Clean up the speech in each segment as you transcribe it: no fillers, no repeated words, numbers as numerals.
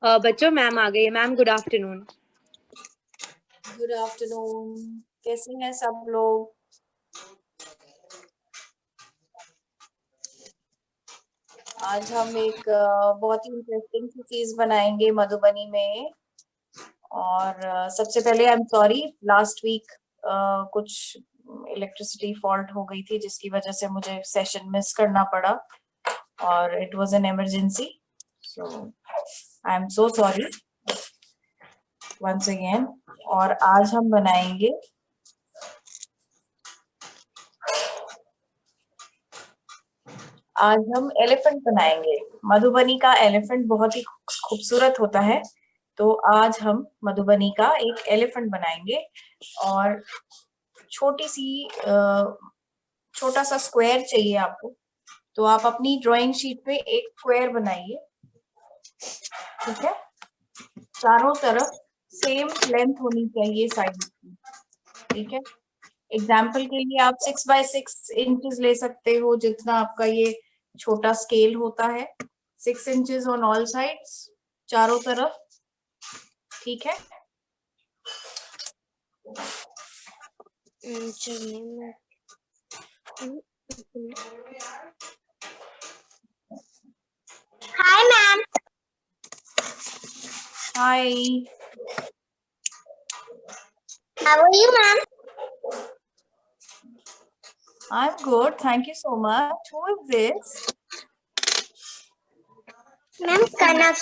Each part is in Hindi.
बच्चों मैम आ गई है। Ma'am good afternoon. Good afternoon. कैसे हैं सब लोग? आज हम एक बहुत ही इंटरेस्टिंग सी चीज बनाएंगे मधुबनी में। और सबसे पहले I am sorry, last week कुछ इलेक्ट्रिसिटी फॉल्ट हो गई थी जिसकी वजह से मुझे सेशन मिस करना पड़ा और it was an emergency, so I am so sorry once again. और आज हम बनाएंगे एलिफेंट बनाएंगे। मधुबनी का एलिफेंट बहुत ही खूबसूरत होता है, तो आज हम मधुबनी का एक एलिफेंट बनाएंगे। और छोटा सा स्क्वायर चाहिए आपको, तो आप अपनी ड्राइंग शीट पे एक स्क्वायर बनाइए। ठीक है, चारों तरफ सेम लेंथ होनी चाहिए साइड की। ठीक है, एग्जाम्पल के लिए आप 6x6 इंचेस ले सकते हो, जितना आपका ये छोटा स्केल होता है। 6 इंचेस ऑन ऑल साइड्स, चारों तरफ। ठीक है, hi ma'am. Hi, how are you ma'am? I am good, thank you so much. Who is this? Ma'am Kanak.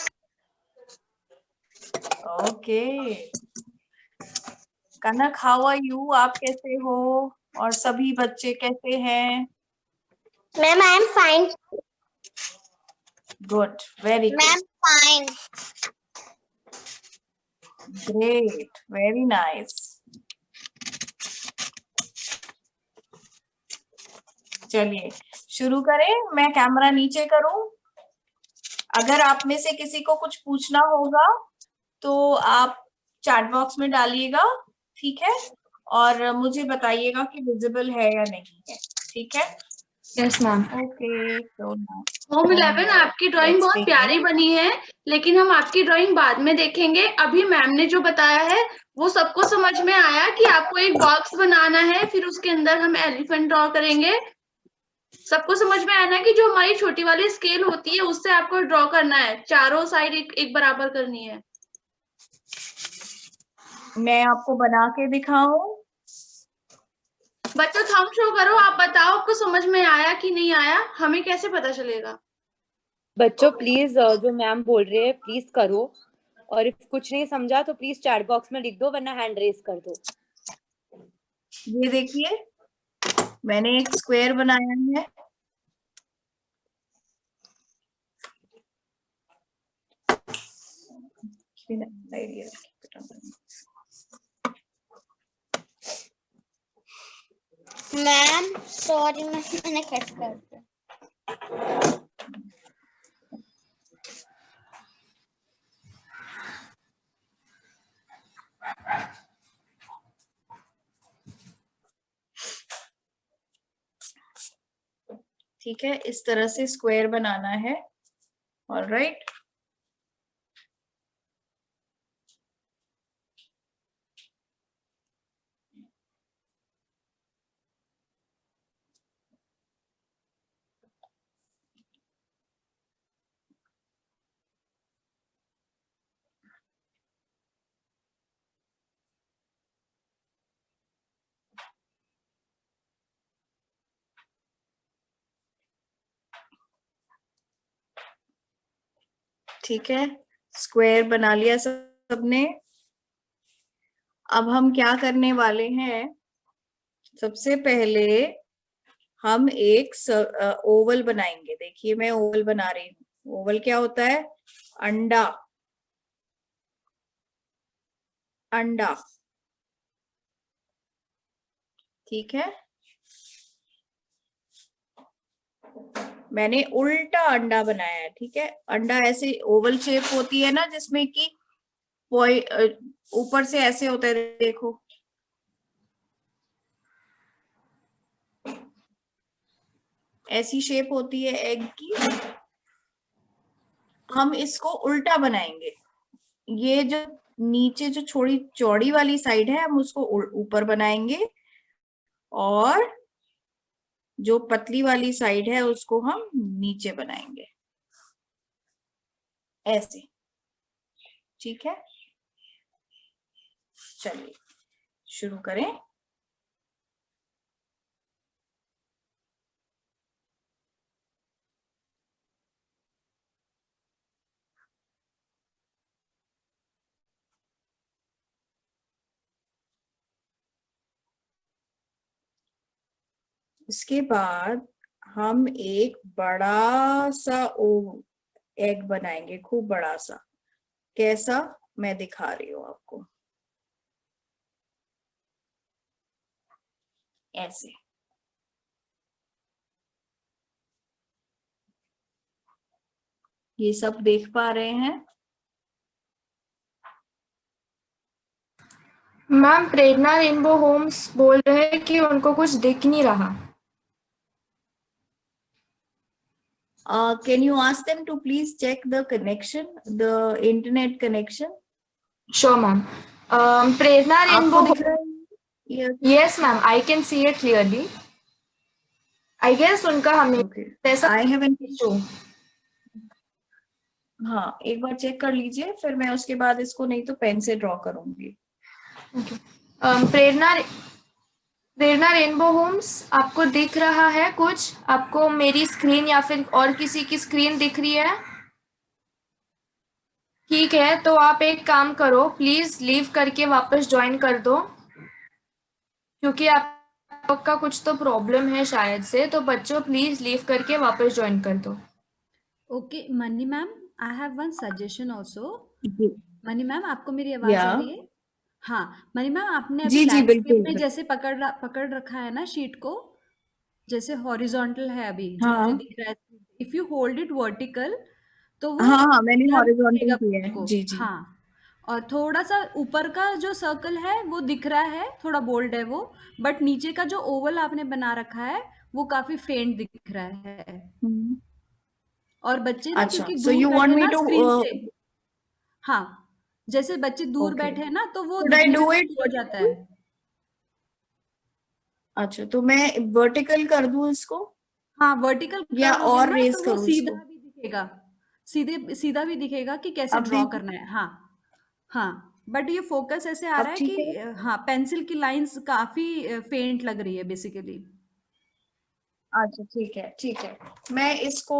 Okay Kanak, how are you? आप कैसे हो? और सभी बच्चे कैसे हैं? Ma'am I am fine. Good, very ma'am good, fine. Great, very nice. चलिए शुरू करें। मैं कैमरा नीचे करूं। अगर आप में से किसी को कुछ पूछना होगा तो आप चैट बॉक्स में डालिएगा, ठीक है? और मुझे बताइएगा कि विजिबल है या नहीं है। ठीक है? Yes ma'am. ओके, तो होम 11 आपकी ड्राइंग बहुत प्यारी बनी है, लेकिन हम आपकी ड्राइंग बाद में देखेंगे। अभी मैम ने जो बताया है वो सबको समझ में आया कि आपको एक बॉक्स बनाना है, फिर उसके अंदर हम एलिफेंट ड्रॉ करेंगे। सबको समझ में आया ना कि जो हमारी छोटी वाली स्केल होती है उससे आपको ड्रॉ करना है, चारों साइड एक बराबर करनी है। मैं आपको बना के दिखाऊं? बच्चों थंब शो करो, आप बताओ आपको समझ में आया कि नहीं आया, हमें कैसे पता चलेगा? बच्चों प्लीज जो मैम बोल रहे हैं प्लीज करो, और इफ कुछ नहीं समझा तो प्लीज चैट बॉक्स में लिख दो, वरना हैंड रेज कर दो। ये देखिए, मैंने एक स्क्वायर बनाया है। मैम सॉरी मैंने कट कर दिया। ठीक है, इस तरह से स्क्वायर बनाना है। ऑलराइट, ठीक है, स्क्वायर बना लिया सबने। अब हम क्या करने वाले हैं? सबसे पहले हम एक ओवल बनाएंगे। देखिए मैं ओवल बना रही हूँ। ओवल क्या होता है? अंडा, अंडा। ठीक है, मैंने उल्टा अंडा बनाया है। ठीक है, अंडा ऐसे ओवल शेप होती है ना, जिसमें कि ऊपर से ऐसे होता है, देखो ऐसी शेप होती है एग की। हम इसको उल्टा बनाएंगे। ये जो नीचे जो थोड़ी चौड़ी वाली साइड है हम उसको ऊपर बनाएंगे, और जो पतली वाली साइड है उसको हम नीचे बनाएंगे, ऐसे। ठीक है, चलिए शुरू करें। इसके बाद हम एक बड़ा सा एग बनाएंगे, खूब बड़ा सा। कैसा, मैं दिखा रही हूँ आपको, ऐसे। ये सब देख पा रहे हैं? मैम प्रेरणा रेनबो होम्स बोल रहे हैं कि उनको कुछ दिख नहीं रहा। Can you ask them to please check the connection, the internet connection? Sure ma'am. Prerna Rainbow, आपको दिख रहा है? Yes ma'am, I can see it clearly. I guess उनका हमें ऐसा I haven't. इशू। हाँ, एक बार चेक कर लीजिए, फिर मैं उसके बाद इसको नहीं तो पेन से ड्रॉ करूंगी। प्रेरणा रेनबो होम्स, आपको दिख रहा है कुछ? आपको मेरी स्क्रीन या फिर और किसी की स्क्रीन दिख रही है? ठीक है, तो आप एक काम करो, प्लीज लीव करके वापस ज्वाइन कर दो, क्योंकि आपका कुछ तो प्रॉब्लम है शायद से। तो बच्चों प्लीज लीव करके वापस ज्वाइन कर दो। Okay Mani ma'am, I have one suggestion also. जी मनी मैम, आपको मेरी आवाज आ रही है? हाँ मनी मैम, आपने अभी जी लैंडस्केप बिल्कुल। में जैसे पकड़ रखा है ना शीट को, जैसे हॉरिजॉन्टल है अभी जो हाँ मुझे दिख रहा है। If you hold it vertical तो वो हाँ, मैंने ध्यान हॉरिजॉन्टल दिखेगा किया है। आपको। जी जी। हाँ, और थोड़ा सा ऊपर का जो सर्कल है वो दिख रहा है, थोड़ा बोल्ड है वो, बट नीचे का जो ओवल आपने बना रखा है वो काफी फेंट दिख रहा है। और बच्चे ना अच्छा, क्योंकि so you दूर want बैठे me ना to स्क्रीन से, हाँ, जैसे बच्चे दूर okay, बैठे हैं ना तो वो should I दिखने में do it मुश्किल हो जाता vertical? है। अच्छा, तो मैं वर्टिकल कर दूं इसको हाँ, वर्टिकल या कर दोगे और ना रेस तो वो करूं सीधा इसको? भी दिखेगा, सीधा भी दिखेगा कि कैसे अब ड्रॉ देखिए, करना है। हाँ हाँ, बट ये फोकस ऐसे आ रहा अब है ठीक कि है। हाँ, पेंसिल की लाइंस काफी फेंट लग रही है बेसिकली। अच्छा ठीक है, ठीक है, मैं इसको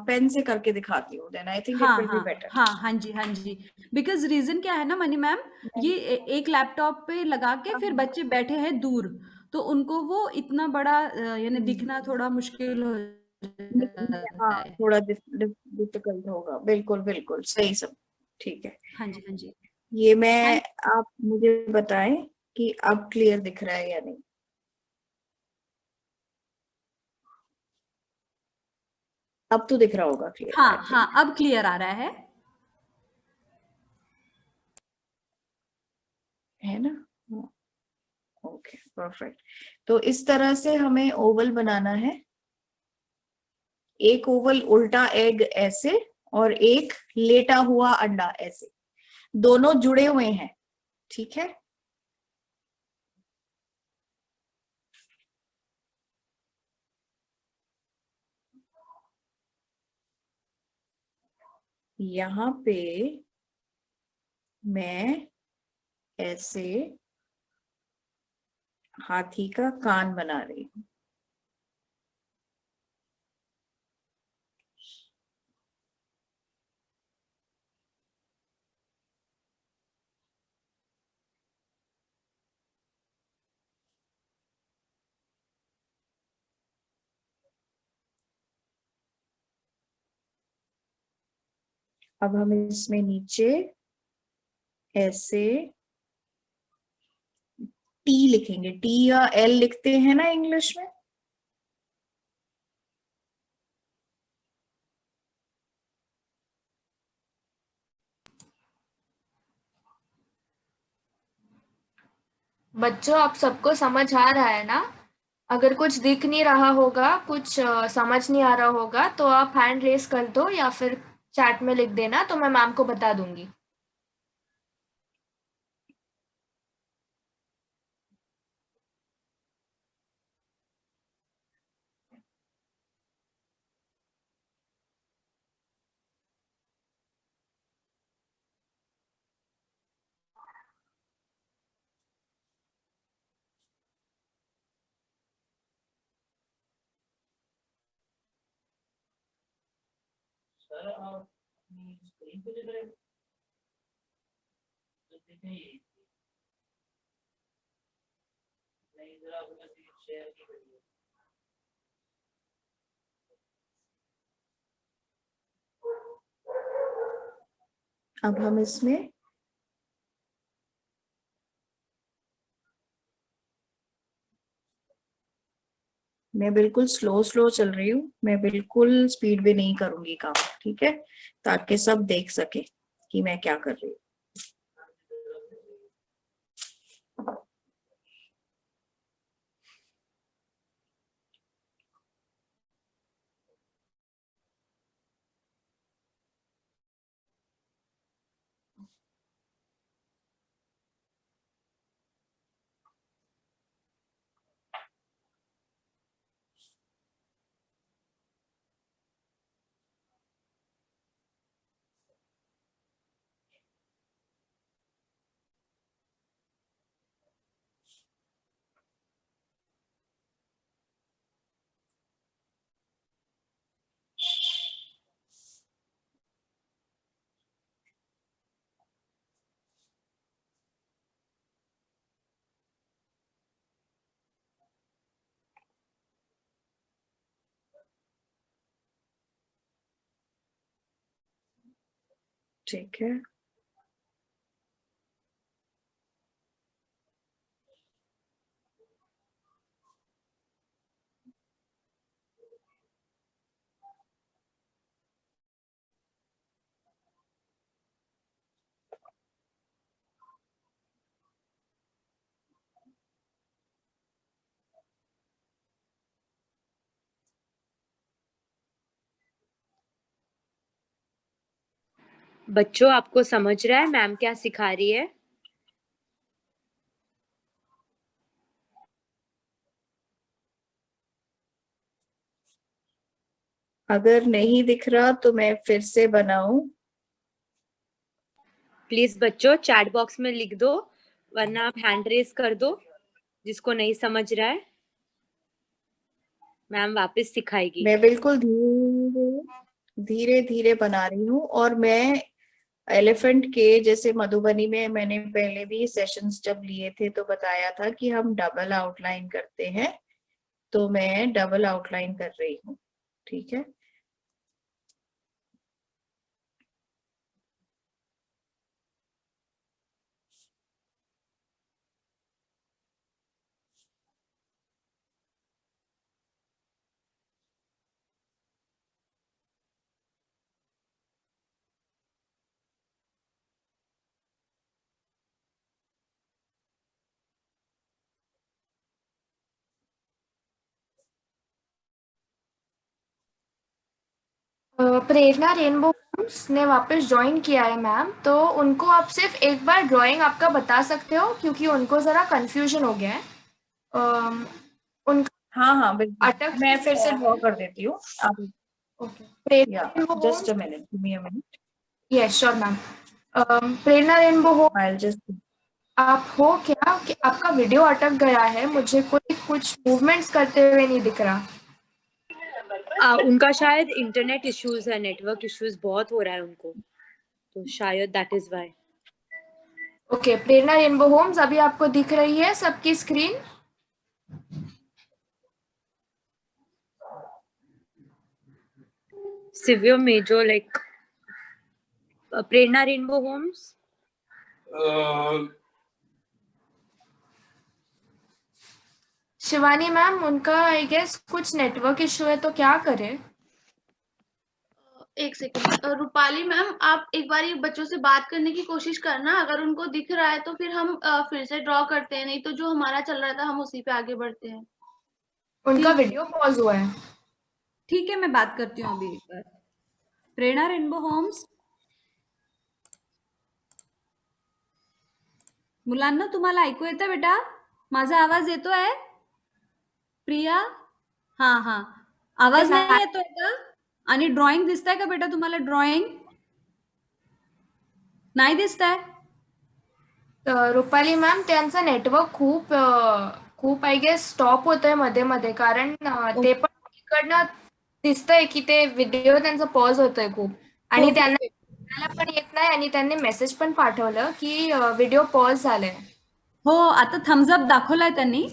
पेन से करके दिखाती हूँ, देन आई थिंक इट हाँ विल बी हाँ बेटर। हाँ हाँ जी, हाँ जी। बिकॉज रीजन क्या है ना मनी मैम, ये एक लैपटॉप पे लगा के फिर बच्चे बैठे हैं दूर, तो उनको वो इतना बड़ा यानी दिखना थोड़ा मुश्किल हो हाँ, जाता है। थोड़ा डिफिकल्ट होगा, बिल्कुल बिल्कुल सही, सब ठीक है। हाँ जी, हाँ जी। ये मैं, आप मुझे बताएं कि अब क्लियर दिख रहा है या नहीं। अब तो दिख रहा होगा क्लियर। हाँ हाँ, अब क्लियर आ रहा है ना? Okay perfect. तो इस तरह से हमें ओवल बनाना है, एक ओवल उल्टा एग ऐसे और एक लेटा हुआ अंडा ऐसे, दोनों जुड़े हुए हैं। ठीक है, यहाँ पे मैं ऐसे हाथी का कान बना रही हूँ। अब हम इसमें नीचे ऐसे टी लिखेंगे, टी या एल लिखते हैं ना इंग्लिश में। बच्चों आप सबको समझ आ रहा है ना? अगर कुछ दिख नहीं रहा होगा, कुछ समझ नहीं आ रहा होगा, तो आप हैंड रेस कर दो या फिर चैट में लिख देना, तो मैं मैम को बता दूंगी। अब हम इसमें मैं बिल्कुल स्लो स्लो चल रही हूँ, मैं बिल्कुल स्पीड भी नहीं करूंगी काम, ठीक है, ताकि सब देख सके कि मैं क्या कर रही हूँ। ठीक है, बच्चों आपको समझ रहा है मैम क्या सिखा रही है? अगर नहीं दिख रहा तो मैं फिर से बनाऊं? प्लीज बच्चों चैट बॉक्स में लिख दो, वरना आप हैंड रेस कर दो जिसको नहीं समझ रहा है, मैम वापस सिखाएगी। मैं बिल्कुल धीरे धीरे बना रही हूँ, और मैं एलिफेंट के जैसे मधुबनी में मैंने पहले भी सेशंस जब लिए थे तो बताया था कि हम डबल आउटलाइन करते हैं, तो मैं डबल आउटलाइन कर रही हूँ, ठीक है। प्रेरणा रेनबो होम्स ने वापस ज्वाइन किया है मैम, तो उनको आप सिर्फ एक बार ड्राइंग आपका बता सकते हो, क्योंकि उनको जरा कंफ्यूजन हो गया है। उनका हाँ हाँ बिल्कुल, अटक मैं फिर से ड्रॉ कर देती हूँ आप। Prerna Rainbow just a Homes, minute, give me a minute, yes sure ma'am. Prerna Rainbow Homes, I will just, आप हो क्या कि आपका वीडियो अटक गया है, मुझे कोई कुछ मूवमेंट्स करते हुए नहीं दिख रहा। उनका शायद इंटरनेट इश्यूज है, नेटवर्क इश्यूज बहुत हो रहा है उनको, तो शायद that is why. Okay, Prerna Rainbow Homes अभी आपको दिख रही है सबकी screen? Severe major like Prerna Rainbow Homes. Shivani ma'am, उनका आई गेस कुछ नेटवर्क इशू है, तो क्या करें? एक सेकंड, रूपाली मैम आप एक बार ये बच्चों से बात करने की कोशिश करना, अगर उनको दिख रहा है तो फिर हम फिर से ड्रॉ करते हैं, नहीं तो जो हमारा चल रहा था हम उसी पे आगे बढ़ते हैं। उनका वीडियो पॉज हुआ है। ठीक है, मैं बात करती हूँ अभी एक बार। प्रेरणा रेनबो होम्स, मुलांना तुम्हाला ऐकू येतं बेटा? माझा आवाज येतोय? प्रिया, हाँ हाँ, आवाज नाही येतोय का? आणि ड्रॉइंग दिसतंय का बेटा तुम्हाला? ड्रॉइंग नाही दिसतंय? रुपाली मॅम, त्यांचा नेटवर्क खूप आय गेस स्टॉप होतोय मध्ये मध्ये, कारण ते पण इकडनं दिसतंय की ते व्हिडिओ त्यांचा पॉज होतोय खूप आणि त्यांना आपल्याला पण येत नाही आणि त्यांनी मेसेज पण पाठवलं की व्हिडिओ पॉज झालाय. हो, आता थम्स अप दाखवलाय त्यांनी.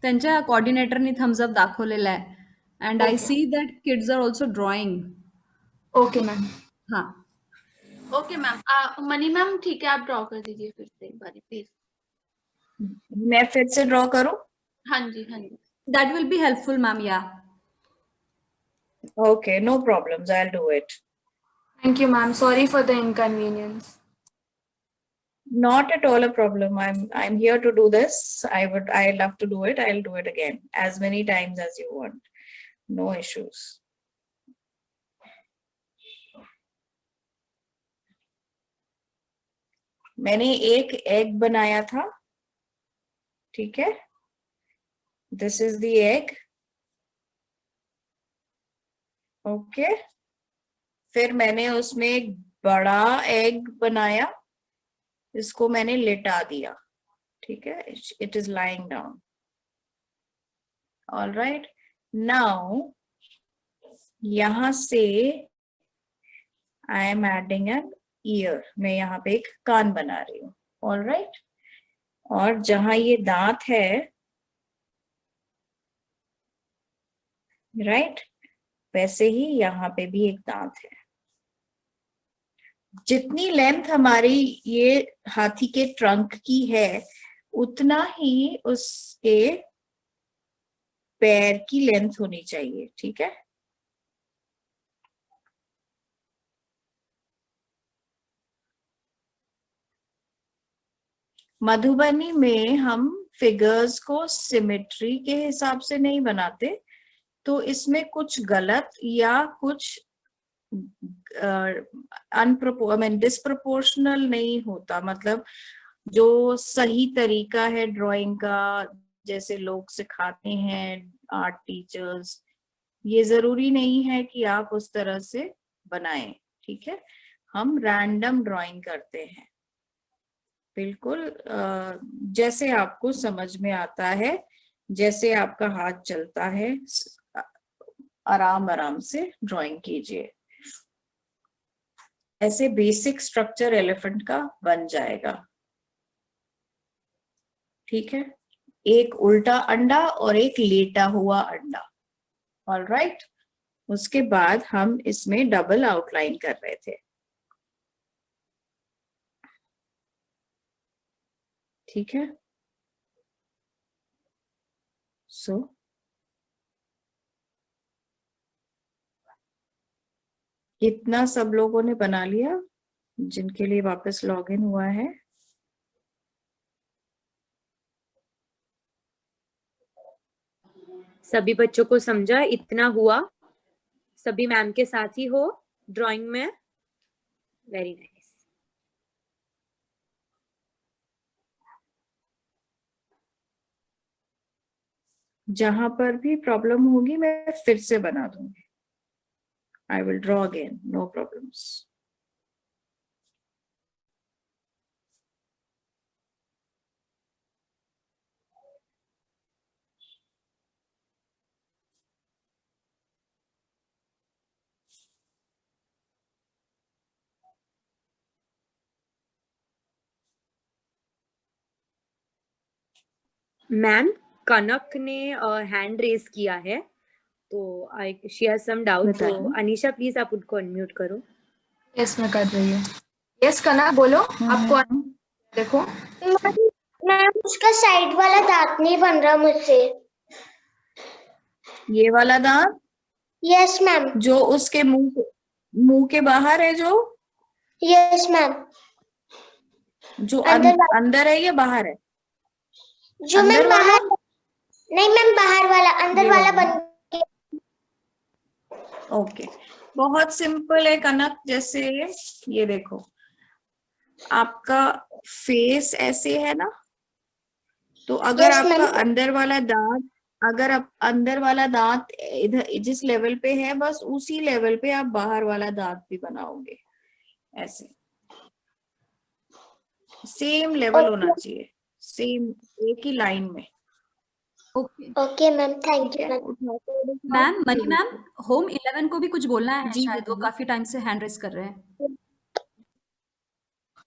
त्यांच्या कोऑर्डिनेटरनी थम्स अप दाखवलेला आहे. And I Okay. See that kids are also drawing. Okay ma'am. हाँ, ओके मैम. मनी मैम ठीक है, आप ड्रॉ कर दीजिए फिर से एक बारी प्लीज. मैं फिर से ड्रॉ करूं? हाँ जी हाँ जी. That will be helpful ma'am. Yeah Okay, no problems. I'll do it. Thank you ma'am, sorry for the inconvenience. Not at all a problem. I'm here to do this. I love to do it. I'll do it again as many times as you want. No issues. मैंने एक एग बनाया था, ठीक है. This is the egg. Okay. फिर मैंने उसमें एक बड़ा एग बनाया, इसको मैंने लेटा दिया, ठीक है. It is lying down. All right. Now यहां से I am adding an ear. मैं यहाँ पे एक कान बना रही हूँ. All right. और जहां ये दांत है, right, वैसे ही यहाँ पे भी एक दांत है. जितनी लेंथ हमारी ये हाथी के ट्रंक की है, उतना ही उसके पैर की लेंथ होनी चाहिए, ठीक है. मधुबनी में हम फिगर्स को सिमेट्री के हिसाब से नहीं बनाते, तो इसमें कुछ गलत या कुछ डिस्प्रपोर्शनल नहीं होता. मतलब जो सही तरीका है ड्राइंग का, जैसे लोग सिखाते हैं आर्ट टीचर्स, ये जरूरी नहीं है कि आप उस तरह से बनाएं, ठीक है. हम रैंडम ड्राइंग करते हैं, बिल्कुल जैसे आपको समझ में आता है, जैसे आपका हाथ चलता है, आराम आराम से ड्राइंग कीजिए. ऐसे बेसिक स्ट्रक्चर एलिफेंट का बन जाएगा, ठीक है. एक उल्टा अंडा और एक लेटा हुआ अंडा. All right. उसके बाद हम इसमें डबल आउटलाइन कर रहे थे, ठीक है. सो कितना सब लोगों ने बना लिया जिनके लिए वापस लॉगिन हुआ है? सभी बच्चों को समझा? इतना हुआ? सभी मैम के साथ ही हो ड्राइंग में? Very nice. जहां पर भी प्रॉब्लम होगी मैं फिर से बना दूंगी. I will draw again, no problems. Ma'am, Kanak ने हैंड रेज किया है, तो शी हैज सम डाउट. तो अनीशा प्लीज आप उनको अनम्यूट करो. यस मैं कर रही हूँ. यस कनक बोलो. आपको देखो मैम उसका साइड वाला दांत नहीं बन रहा मुझसे. ये वाला दांत यस मैम. जो उसके मुंह के बाहर है, जो यस मैम. जो अंदर अंदर है या बाहर है? जो अंदर मैम बाहर, नहीं मैम बाहर वाला, अंदर वाला बन. ओके. बहुत सिंपल है कनक. जैसे ये देखो, आपका फेस ऐसे है ना, तो अगर आपका अंदर वाला दांत, अगर आप अंदर वाला दांत इधर जिस लेवल पे है, बस उसी लेवल पे आप बाहर वाला दांत भी बनाओगे. ऐसे सेम लेवल होना चाहिए, सेम एक ही लाइन में. ओके ओके मैम, थैंक ठीक यू है, मैम। उठा के दिखाओ। मैम, मनी मैम, होम 11 को भी कुछ बोलना है जी शायद, वो बताइए। काफी टाइम से हैंड रेस कर रहे हैं।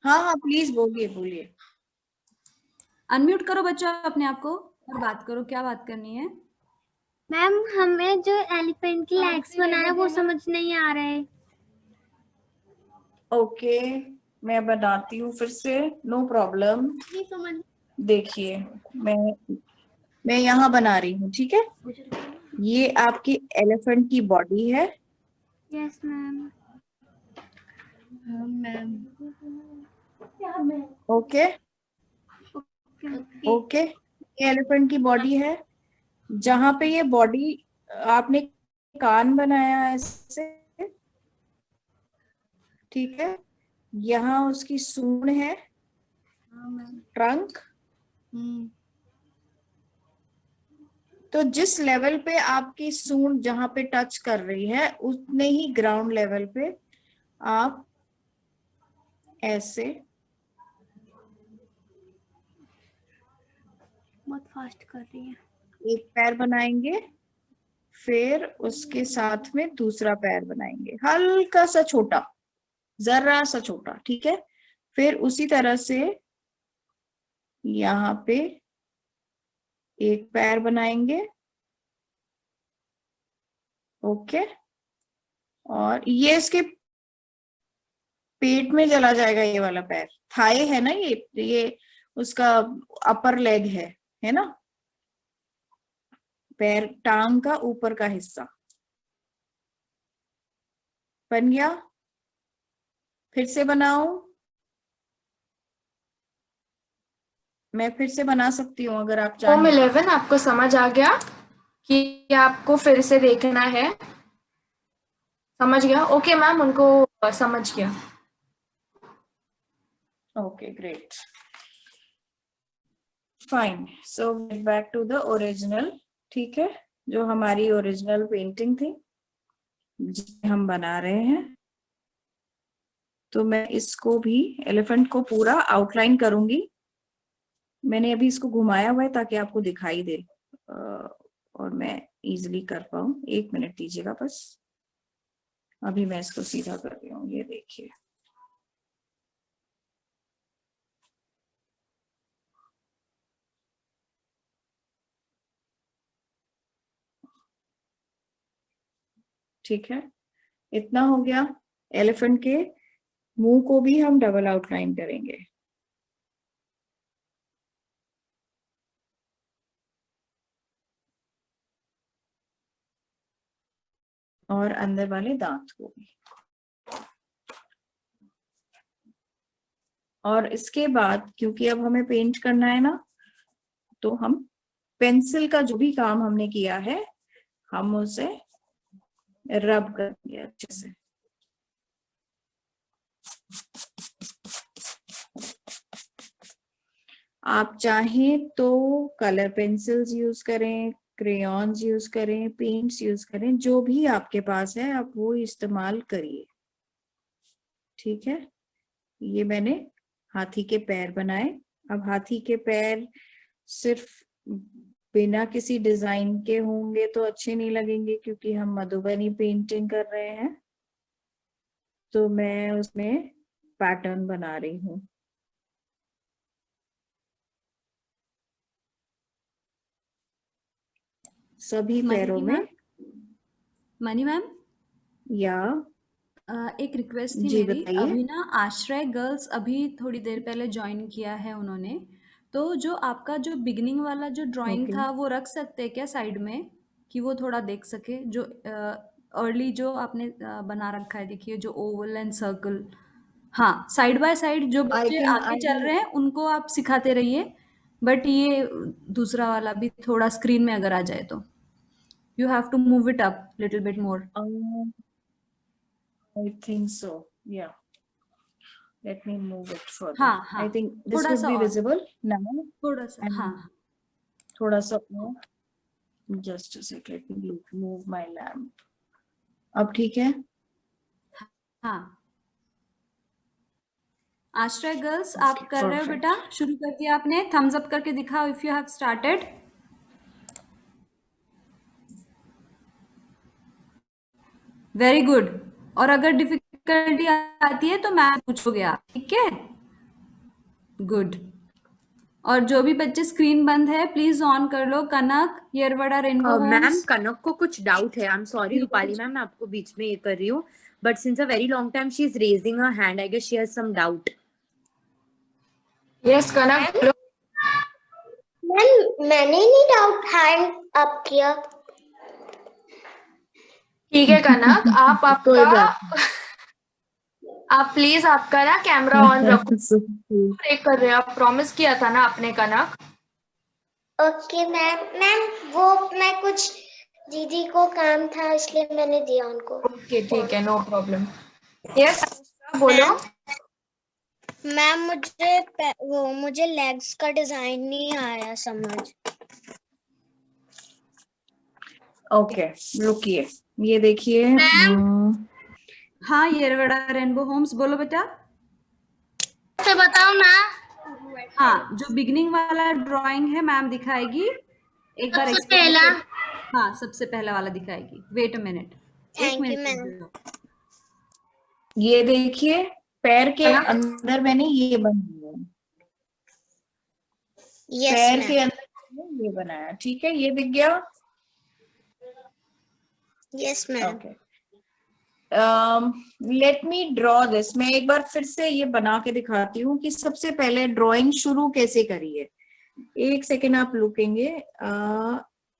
हाँ हाँ प्लीज बोलिए बोलिए। अनम्यूट करो बच्चों अपने आप को और बात करो, क्या बात करनी है। मैम, हमें जो एलिफेंट की लेग्स बनाया वो समझ नहीं आ रहा है। ओके, मैं बनाती हूँ फिर से, नो प्रॉब्लम। नहीं समझ। देखिए, मैं यहाँ बना रही हूँ, ठीक है। ये आपकी एलिफेंट की बॉडी है। Yes ma'am. ओके ओके, ये एलिफेंट की बॉडी है। जहां पे ये बॉडी, आपने कान बनाया है ऐसे, ठीक है। यहाँ उसकी सूंड है, ट्रंक। तो जिस लेवल पे आपकी सूंड जहां पे टच कर रही है, उतने ही ग्राउंड लेवल पे आप ऐसे बहुत फास्ट कर रही है। एक पैर बनाएंगे, फिर उसके साथ में दूसरा पैर बनाएंगे, हल्का सा छोटा, जरा सा छोटा, ठीक है। फिर उसी तरह से यहाँ पे एक पैर बनाएंगे, ओके। और ये इसके पेट में चला जाएगा, ये वाला पैर, थाई है ना, ये उसका अपर लेग है ना, पैर, टांग का ऊपर का हिस्सा बन गया। फिर से बनाओ, मैं फिर से बना सकती हूँ अगर आप होम चाहें। 11 आपको समझ आ गया कि आपको फिर से देखना है? समझ गया? ओके मैम, उनको समझ गया। Okay great, fine. So get back to the original, ठीक है, जो हमारी ओरिजिनल पेंटिंग थी जिसे हम बना रहे हैं। तो मैं इसको भी, एलिफेंट को पूरा आउटलाइन करूंगी। मैंने अभी इसको घुमाया हुआ है ताकि आपको दिखाई दे और मैं इजीली कर पाऊं। 1 मिनट दीजिएगा बस, अभी मैं इसको सीधा कर रही हूँ, ये देखिए। ठीक है, इतना हो गया। एलिफेंट के मुंह को भी हम डबल आउटलाइन करेंगे। और अंदर वाले दांत को भी। और इसके बाद, क्योंकि अब हमें पेंट करना है ना, तो हम पेंसिल का जो भी काम हमने किया है, हम उसे रब करेंगे अच्छे से। आप चाहें तो कलर पेंसिल्स यूज करें, क्रेयॉन्स यूज करें, पेंट्स यूज करें, जो भी आपके पास है आप वो इस्तेमाल करिए, ठीक है। ये मैंने हाथी के पैर बनाए। अब हाथी के पैर सिर्फ बिना किसी डिजाइन के होंगे तो अच्छे नहीं लगेंगे, क्योंकि हम मधुबनी पेंटिंग कर रहे हैं, तो मैं उसमें पैटर्न बना रही हूँ। सभी पैरों में। मनी मैम, या एक रिक्वेस्ट थी जी मेरी। बताइए। अभी ना आश्रय गर्ल्स अभी थोड़ी देर पहले ज्वाइन किया है उन्होंने, तो जो आपका जो बिगिनिंग वाला जो ड्राइंग ओके। था वो रख सकते हैं क्या साइड में, कि वो थोड़ा देख सके, जो अर्ली जो आपने बना रखा है, देखिए जो ओवल एंड सर्कल। हाँ, साइड बाय साइड जो बच्चे आगे चल रहे हैं उनको आप सिखाते रहिए, बट ये दूसरा वाला भी थोड़ा स्क्रीन में अगर आ जाए तो you have to move it up little bit more. I think so. Yeah. Let me move it further. हाँ हाँ, I think this थोड़ा would सा be और, visible now. थोड़ा सा, And हाँ थोड़ा सा और. Just a sec. Let me move my lamp. अब ठीक है? हाँ। आश्रय गर्ल्स, आप Okay, कर रहे हो perfect. बेटा? शुरू कर दिया आपने? थम्स अप करके दिखाओ if you have started. Very good. और अगर डिफिकल्टी आती है तो मैम पूछोगे आप, ठीक है? गुड। और जो भी बच्चे स्क्रीन बंद है प्लीज ऑन कर लो। Kanak, Yerawada Rainbow ma'am Homes. Kanak को कुछ डाउट है। I am sorry Rupali ma'am, मैं आपको बीच में ये कर रही हूँ, but since a very long time she is raising her hand, I guess she has some doubt. Yes Kanak बोलो। मैम मैंने नहीं डाउट हैंड अप किया। ठीक है कनक, आप कोई आपका बात आप प्लीज आपका ना कैमरा ऑन रखो। नहीं। प्रे कर रहे हो, आप प्रॉमिस किया था ना आपने कनक। Okay ma'am. मैम वो मैं कुछ दीदी को काम था इसलिए मैंने दिया उनको। ओके ठीक है, नो प्रॉब्लम। यस बोलो। मैम मुझे लेग्स का डिजाइन नहीं आया समझ। ओके रुकिए, ये देखिए। हाँ येरवड़ा रेनबो होम्स, बोलो बेटा। से बताओ ना। हाँ, जो बिगिनिंग वाला ड्राइंग है मैम दिखाएगी, एक बार सबसे एक्सप्लेन पहला। कर। हाँ, सबसे पहला वाला दिखाएगी। वेट अ मिनट, एक थैंक यू मिनट मैम। रुक जाओ। ये देखिए, पैर के कनक? अंदर मैंने ये बनाया, यस पैर मैम। के अंदर मैंने ये बनाया, ठीक है? ये दिख गया? Yes ma'am. Okay, let me draw this. मैं एक बार फिर से ये बना के दिखाती हूँ कि सबसे पहले ड्राइंग शुरू कैसे करी है। एक सेकेंड आप रुकेंगे।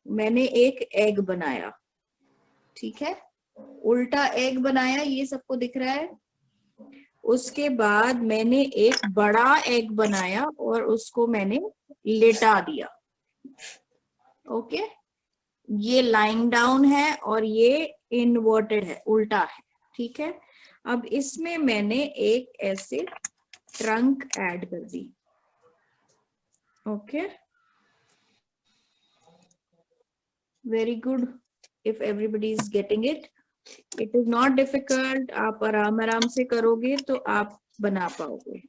मैंने एक एग बनाया, ठीक है? उल्टा एग बनाया, ये सबको दिख रहा है। उसके बाद मैंने एक बड़ा एग बनाया और उसको मैंने लेटा दिया। ओके, ये लाइंग डाउन है और ये इनवर्टेड है, उल्टा है, ठीक है? अब इसमें मैंने एक ऐसे ट्रंक ऐड कर दी। Okay, very good. If everybody is getting it, it is not difficult. आप आराम आराम से करोगे तो आप बना पाओगे,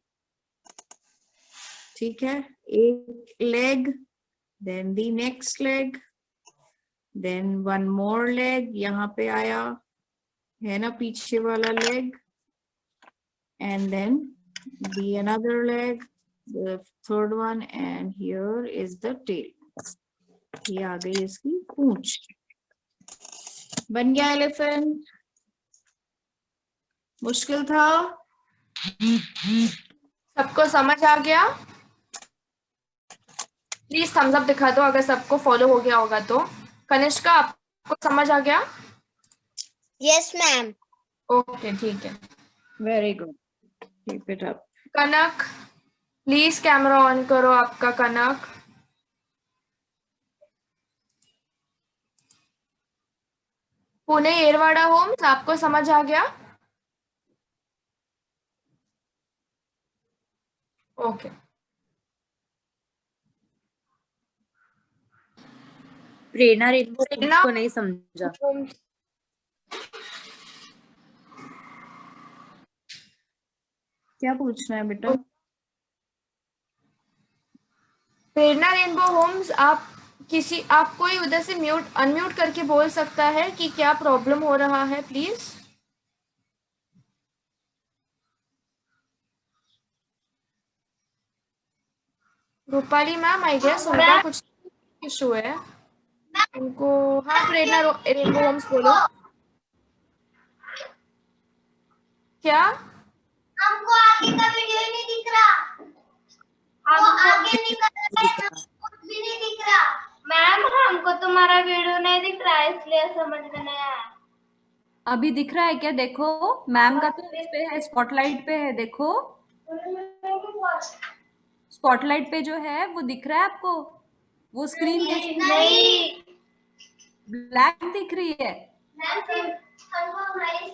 ठीक है? एक leg, then the next leg, then one more leg, यहाँ पे आया है ना पीछे वाला leg, and then the another leg, the third one, and here is the tail. ये आ गई इसकी पूंछ। बन गया एलिफेंट। मुश्किल था? सबको समझ आ गया? प्लीज थम्स अप दिखा दो अगर सबको फॉलो हो गया होगा तो। कनिष्का, आपको समझ आ गया? Yes ma'am. ओके ठीक है। Very good, keep it up. Kanak please camera on करो आपका। कनक, पुणे येरवाड़ा होम्स, आपको समझ आ गया? ओके प्रेरणा रेनबो प्रेरणा को नहीं समझा। क्या पूछना है बेटा? प्रेरणा रेनबो होम्स, आप कोई उधर से अनम्यूट करके बोल सकता है कि क्या प्रॉब्लम हो रहा है please? Rupali ma'am, I guess उनका कुछ इशू है उनको। हाँ प्रेरणा रेनबो होम्स बोलो। क्या? हमको आगे का वीडियो नहीं दिख रहा। हमको आगे नहीं कर रहा है, कुछ भी नहीं दिख रहा। मैम हमको तुम्हारा वीडियो नहीं दिख रहा है इसलिए समझ में नहीं आया। अभी दिख रहा है क्या? देखो मैम का तो इस पे है, स्पॉटलाइट पे है, देखो स्पॉटलाइट पे जो है वो दिख रहा है आपको? वो स्क्रीन कैसी नहीं ब्लैक दिख रही है? हमको हमारी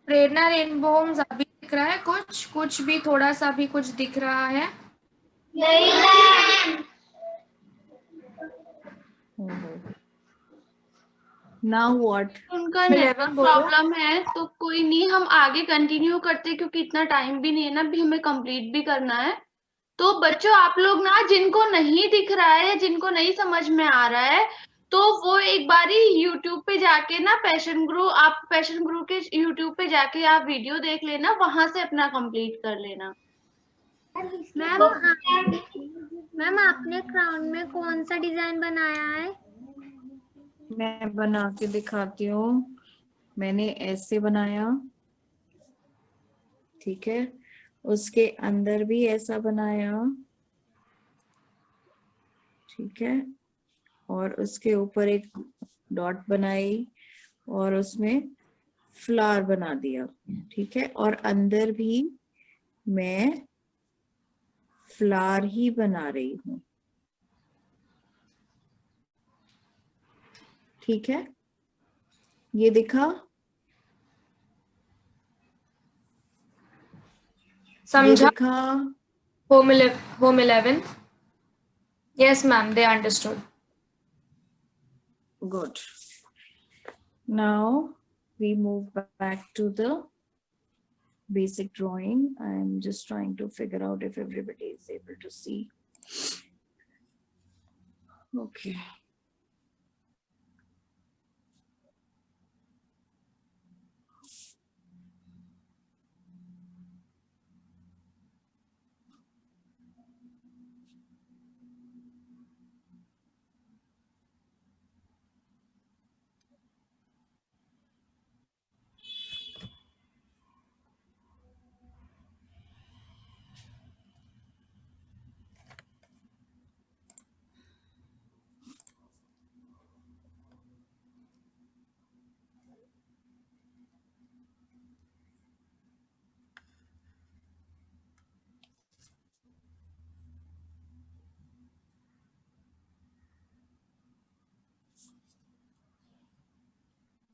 प्रेरणा रेनबो होम्स अभी दिख रहा है कुछ भी, थोड़ा सा भी कुछ दिख रहा है? नहीं मैम। Now what? उनका 11 नेटवर्क बोलो। प्रॉब्लम है तो कोई नहीं, हम आगे कंटिन्यू करते क्योंकि इतना टाइम भी नहीं है ना, भी हमें कंप्लीट भी करना है। तो बच्चों आप लोग ना, जिनको नहीं दिख रहा है, जिनको नहीं समझ में आ रहा है, तो वो एक बारी YouTube पे जाके ना पैशन ग्रो, आप पैशन ग्रो के YouTube पे जाके आप वीडियो देख लेना, वहां से अपना कंप्लीट कर लेना। मैम आपने क्राउन में कौन सा डिजाइन बनाया है? मैं बना के दिखाती हूँ। मैंने ऐसे बनाया, ठीक है, उसके अंदर भी ऐसा बनाया, ठीक है, और उसके ऊपर एक डॉट बनाई और उसमें फ्लावर बना दिया, ठीक है, और अंदर भी मैं फ्लावर ही बना रही हूँ, ठीक है, ये दिखा? ये समझा? दिखा? Home 11? Yes ma'am, they understood. Good. Now we move back to the basic drawing. I'm just trying to figure out if everybody is able to see. Okay.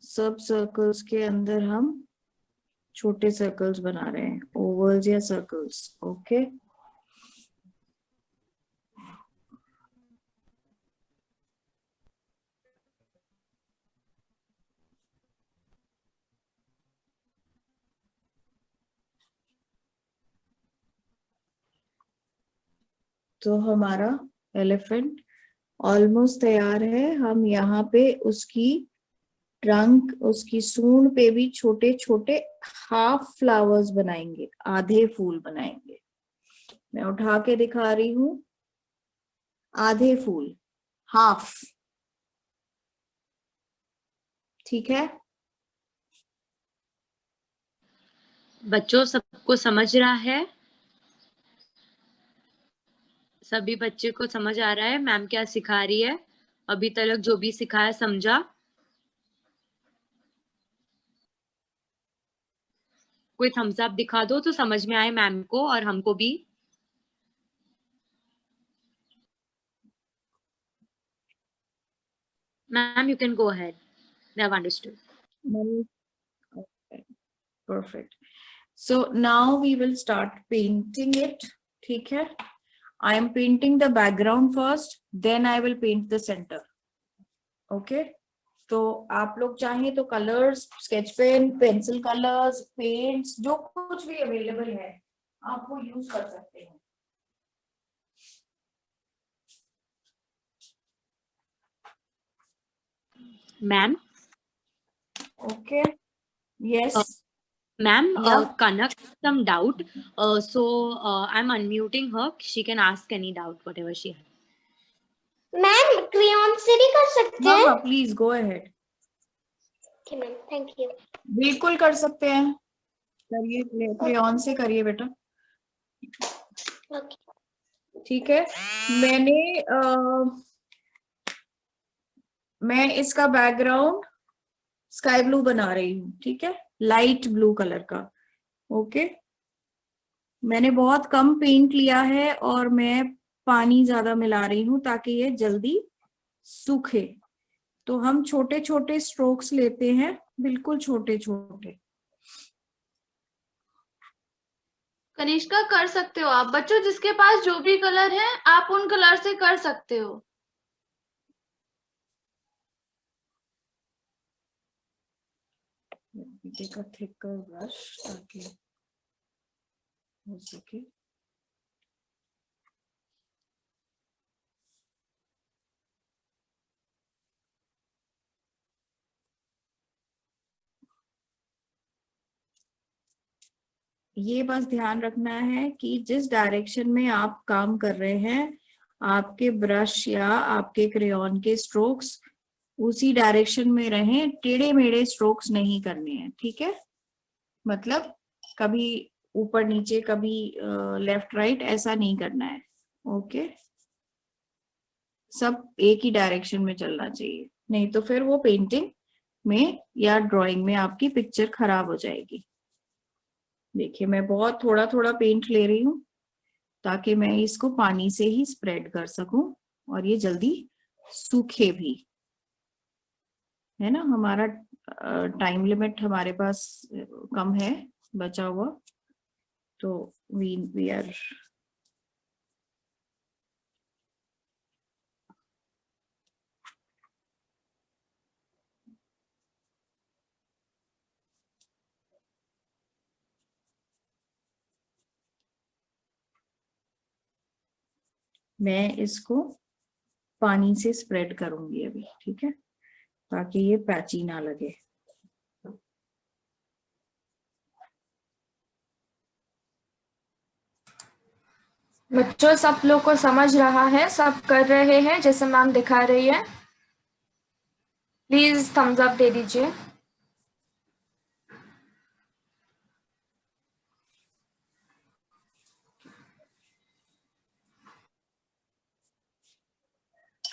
सब सर्कल्स के अंदर हम छोटे सर्कल्स बना रहे हैं, ओवल्स या सर्कल्स, ओके। तो हमारा एलिफेंट ऑलमोस्ट तैयार है। हम यहाँ पे उसकी ट्रंक, उसकी सूंड पे भी छोटे छोटे हाफ फ्लावर्स बनाएंगे, आधे फूल बनाएंगे। मैं उठा के दिखा रही हूँ, आधे फूल, हाफ, ठीक है। बच्चों सबको समझ रहा है? सभी बच्चे को समझ आ रहा है मैम क्या सिखा रही है? अभी तक जो भी सिखाया समझा? कोई थम्स अप दिखा दो तो समझ में आए मैम को और हमको भी। Ma'am you can go ahead, they have understood. Okay, perfect. So now we will start painting it, ठीक है। I am painting the background first, then I will paint the center. Okay. तो आप लोग चाहें तो colours, sketch pen, pencil colours, paints, जो कुछ भी अवेलेबल है आप वो यूज कर सकते हैं। Ma'am Okay. Yes. Ma'am, Yeah. Kanak, some doubt. So I'm unmuting her. She can ask any doubt, whatever she has. Ma'am crayon से भी कर सकते हैं? हाँ, please go ahead. Okay ma'am, thank you. बिल्कुल कर सकते हैं, करिए, क्रेयॉन से करिए बेटा। ओके ठीक है। मैं इसका बैकग्राउंड स्काई ब्लू बना रही हूँ, ठीक है, लाइट ब्लू कलर का। ओके, मैंने बहुत कम पेंट लिया है और मैं पानी ज्यादा मिला रही हूँ ताकि ये जल्दी सूखे। तो हम छोटे छोटे स्ट्रोक्स लेते हैं, बिल्कुल छोटे छोटे। कनिष्का कर सकते हो आप। बच्चों जिसके पास जो भी कलर है आप उन कलर से कर सकते हो। टेक अ थिकर ब्रश ताकि हो सके। ये बस ध्यान रखना है कि जिस डायरेक्शन में आप काम कर रहे हैं, आपके ब्रश या आपके क्रेयॉन के स्ट्रोक्स उसी डायरेक्शन में रहें, टेढ़े मेढ़े स्ट्रोक्स नहीं करने हैं, ठीक है? मतलब कभी ऊपर नीचे, कभी लेफ्ट राइट, ऐसा नहीं करना है। ओके, सब एक ही डायरेक्शन में चलना चाहिए, नहीं तो फिर वो पेंटिंग में या ड्राइंग में आपकी पिक्चर खराब हो जाएगी। देखिए मैं बहुत थोड़ा थोड़ा पेंट ले रही हूँ ताकि मैं इसको पानी से ही स्प्रेड कर सकूं और ये जल्दी सूखे भी, है ना? हमारा टाइम लिमिट हमारे पास कम है बचा हुआ, तो वी आर मैं इसको पानी से स्प्रेड करूंगी अभी, ठीक है, ताकि ये पैची ना लगे। बच्चों सब लोग को समझ रहा है, सब कर रहे हैं जैसे मैम दिखा रही है? प्लीज थम्स अप दे दीजिए।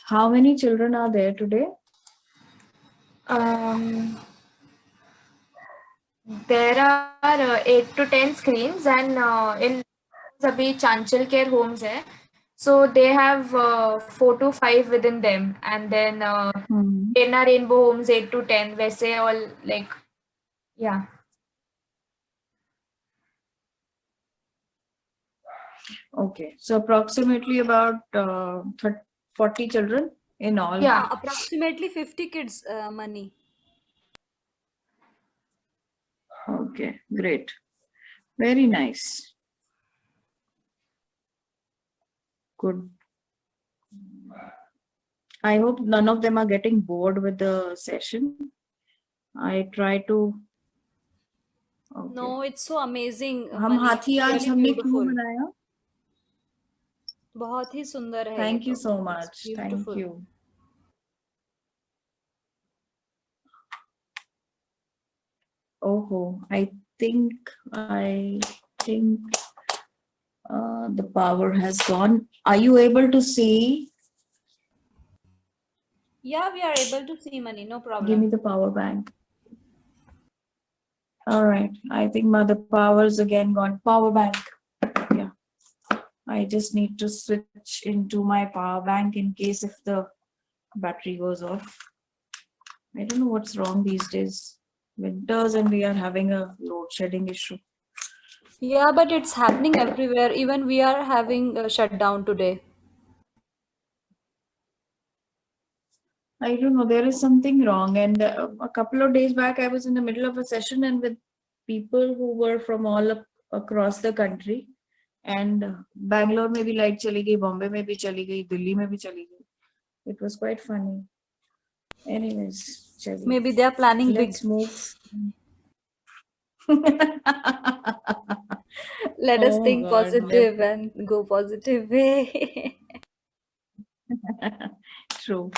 How many children are there today? There are 8 to 10 screens and in सभी चांचल केयर homes है, so they have 4 to 5 within them, and then Prerna Rainbow Homes 8 to 10, वैसे all like yeah. Okay, so approximately about 40 children in all. Yeah, approximately 50 kids, Mani. Okay, great, very nice, good. I hope none of them are getting bored with the session. I try to. Okay. No, it's so amazing. हम Mani. हाथी आज Really हमने क्यों beautiful. बनाया? बहुत ही सुंदर है ये Thank you तो. so It's much. Thank beautiful. you. Oh, I think the power has gone. Are you able to see? Yeah, we are able to see, Mani. No problem. Give me the power bank. All right. I think the power's again gone. Power bank. Yeah. I just need to switch into my power bank in case if the battery goes off. I don't know what's wrong these days. Winters and we are having a load shedding issue. Yeah, but it's happening everywhere. Even we are having a shutdown today. I don't know, there is something wrong. And a couple of days back, I was in the middle of a session and with people who were from all across the country. And Bangalore में भी light चली गई, Bombay में भी चली गई, Delhi में भी चली गई. It was quite funny. Anyways, चलिए. Maybe they are planning Let's big. move. Let us Oh think God, positive and go positive way. True.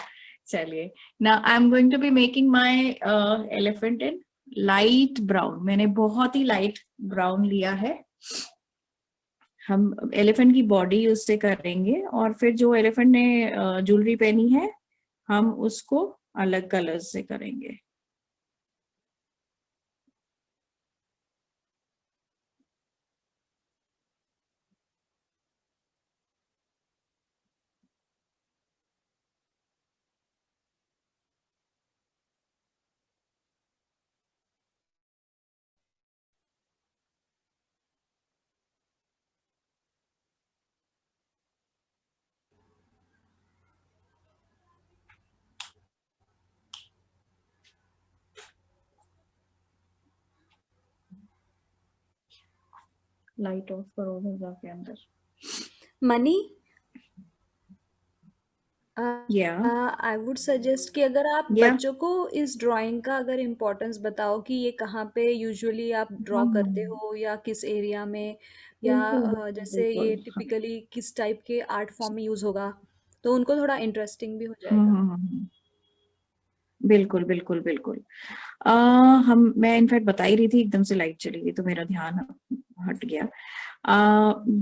चलिए. Now I'm going to be making my elephant in light brown. मैंने बहुत ही light brown लिया है. हम एलिफेंट की बॉडी उससे करेंगे और फिर जो एलिफेंट ने ज्वेलरी पहनी है हम उसको अलग कलर से करेंगे. लाइट ऑफ करो जाके अंदर। मनी, या आई वुड सजेस्ट कि अगर आप या बच्चों को इस ड्राइंग का अगर इम्पोर्टेंस बताओ कि ये कहाँ पे यूजुअली आप ड्रॉ करते हो या किस एरिया में, या बिल्कुल बिल्कुल जैसे ये बिल्कुल। टिपिकली किस टाइप के आर्ट फॉर्म में यूज होगा, तो उनको थोड़ा इंटरेस्टिंग भी हो हम्म जाएगा। हम्म, हम्म, बिल्कुल बिल्कुल बिल्कुल। मैं इनफैक्ट बता ही रही थी, एकदम से लाइट चली गई तो मेरा ध्यान हट गया।